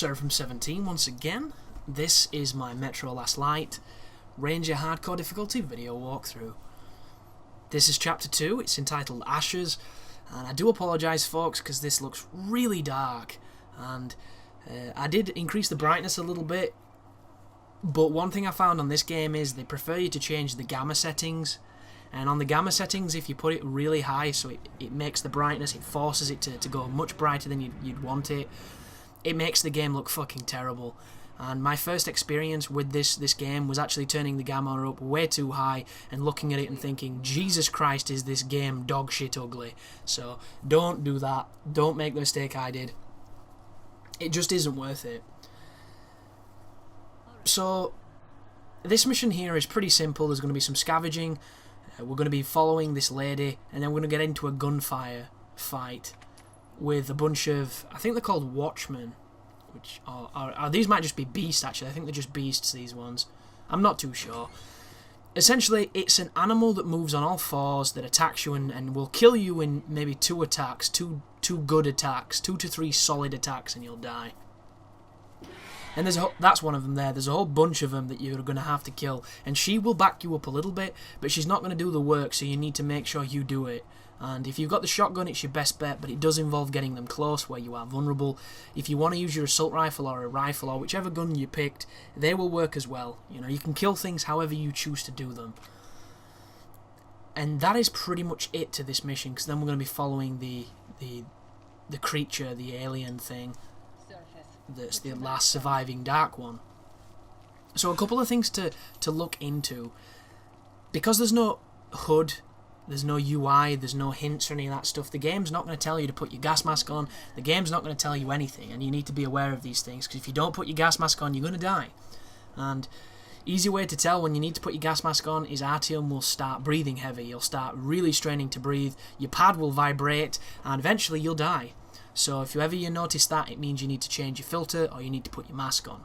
Seraphim17 once again. This is my Metro Last Light Ranger Hardcore Difficulty video walkthrough. This is Chapter 2, it's entitled Ashes, and I do apologise folks because this looks really dark, and I did increase the brightness a little bit, but one thing I found on this game is they prefer you to change the gamma settings, and on the gamma settings if you put it really high so it makes the brightness, it forces it to go much brighter than you'd want it. It makes the game look fucking terrible. And my first experience with this game was actually turning the gamma up way too high and looking at it and thinking, Jesus Christ, is this game dog shit ugly. So don't do that. Don't make the mistake I did. It just isn't worth it. So this mission here is pretty simple. There's going to be some scavenging. We're going to be following this lady, and then we're going to get into a gunfire fight with a bunch of, I think they're called Watchmen, which are these might just be beasts actually. I think they're just beasts, these ones. I'm not too sure. Essentially, it's an animal that moves on all fours that attacks you and will kill you in maybe two attacks, two good attacks, 2 to 3 solid attacks, and you'll die. And that's one of them there. There's a whole bunch of them that you're going to have to kill, and she will back you up a little bit, but she's not going to do the work, so you need to make sure you do it. And if you've got the shotgun, it's your best bet, but it does involve getting them close where you are vulnerable. If you want to use your assault rifle or a rifle or whichever gun you picked, they will work as well. You know, you can kill things however you choose to do them. And that is pretty much it to this mission, because then we're going to be following the creature, the alien thing, that's the last surviving dark one. So a couple of things to look into. Because there's no HUD, there's no UI, there's no hints or any of that stuff, the game's not going to tell you to put your gas mask on, the game's not going to tell you anything, and you need to be aware of these things, because if you don't put your gas mask on, you're going to die. And easy way to tell when you need to put your gas mask on is Artyom will start breathing heavy, you'll start really straining to breathe, your pad will vibrate, and eventually you'll die. So if you notice that, it means you need to change your filter, or you need to put your mask on.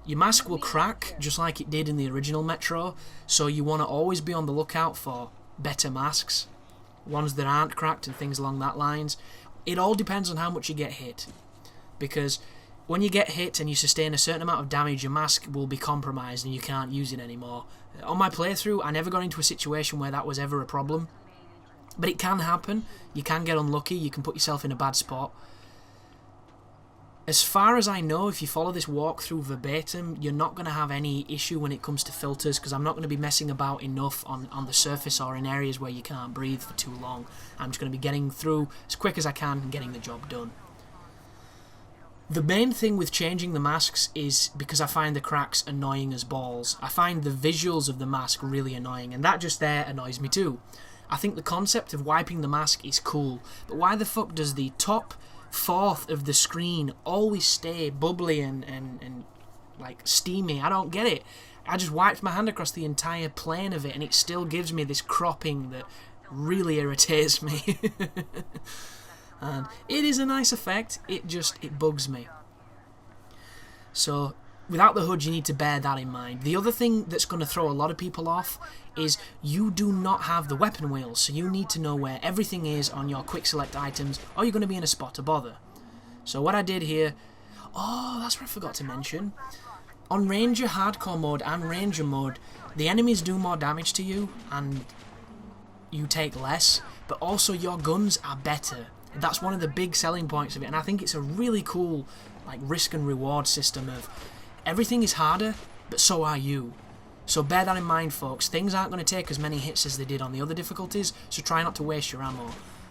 Your mask will crack, just like it did in the original Metro, so you want to always be on the lookout for better masks, ones that aren't cracked and things along that lines. It all depends on how much you get hit, because when you get hit and you sustain a certain amount of damage, your mask will be compromised and you can't use it anymore. On my playthrough, I never got into a situation where that was ever a problem, but it can happen. You can get unlucky, you can put yourself in a bad spot. As far as I know, if you follow this walkthrough verbatim, you're not going to have any issue when it comes to filters, because I'm not going to be messing about enough on the surface or in areas where you can't breathe for too long. I'm just going to be getting through as quick as I can and getting the job done. The main thing with changing the masks is because I find the cracks annoying as balls. I find the visuals of the mask really annoying, and that just there annoys me too. I think the concept of wiping the mask is cool, but why the fuck does the top fourth of the screen always stay bubbly and like steamy? I don't get it. I just wiped my hand across the entire plane of it and it still gives me this cropping that really irritates me. And it is a nice effect, it bugs me. So without the HUD, you need to bear that in mind. The other thing that's going to throw a lot of people off is you do not have the weapon wheels, so you need to know where everything is on your quick select items, or you're going to be in a spot of bother. So what I did here, that's what I forgot to mention. On Ranger Hardcore mode and Ranger mode, the enemies do more damage to you and you take less, but also your guns are better. That's one of the big selling points of it, and I think it's a really cool like risk and reward system of everything is harder, but so are you. So bear that in mind folks, things aren't going to take as many hits as they did on the other difficulties, so try not to waste your ammo.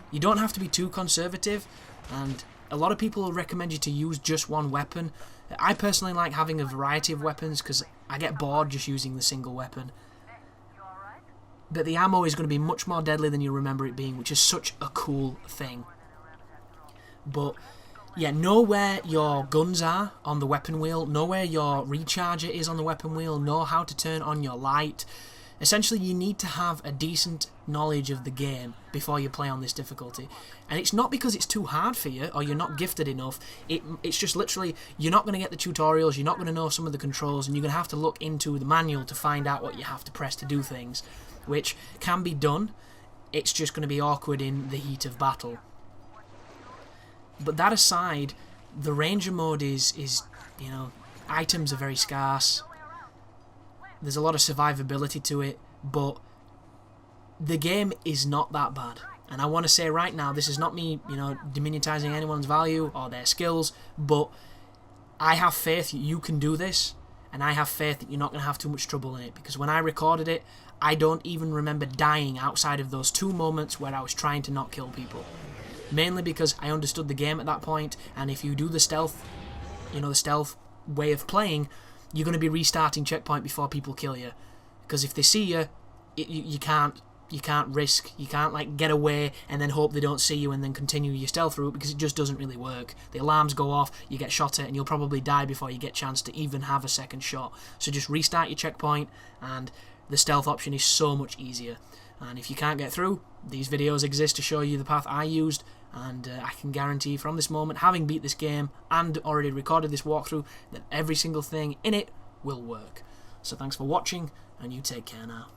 You don't have to be too conservative, and a lot of people will recommend you to use just one weapon. I personally like having a variety of weapons because I get bored just using the single weapon. But the ammo is going to be much more deadly than you remember it being, which is such a cool thing. But yeah, know where your guns are on the weapon wheel, know where your recharger is on the weapon wheel, know how to turn on your light. Essentially, you need to have a decent knowledge of the game before you play on this difficulty. And it's not because it's too hard for you or you're not gifted enough, it's just literally you're not going to get the tutorials, you're not going to know some of the controls, and you're going to have to look into the manual to find out what you have to press to do things, which can be done, it's just going to be awkward in the heat of battle. But that aside, the Ranger mode is you know, items are very scarce. There's a lot of survivability to it, but the game is not that bad. And I want to say right now, this is not me, you know, diminutizing anyone's value or their skills, but I have faith you can do this, and I have faith that you're not going to have too much trouble in it, because when I recorded it, I don't even remember dying outside of those 2 moments where I was trying to not kill people. Mainly because I understood the game at that point, and if you do the stealth, you know, the stealth way of playing, you're going to be restarting checkpoint before people kill you. Because if they see you, you can't risk, you can't like get away and then hope they don't see you and then continue your stealth route, because it just doesn't really work. The alarms go off, you get shot at, and you'll probably die before you get a chance to even have a second shot. So just restart your checkpoint, and the stealth option is so much easier. And if you can't get through, these videos exist to show you the path I used, and I can guarantee from this moment, having beat this game and already recorded this walkthrough, that every single thing in it will work. So thanks for watching, and you take care now.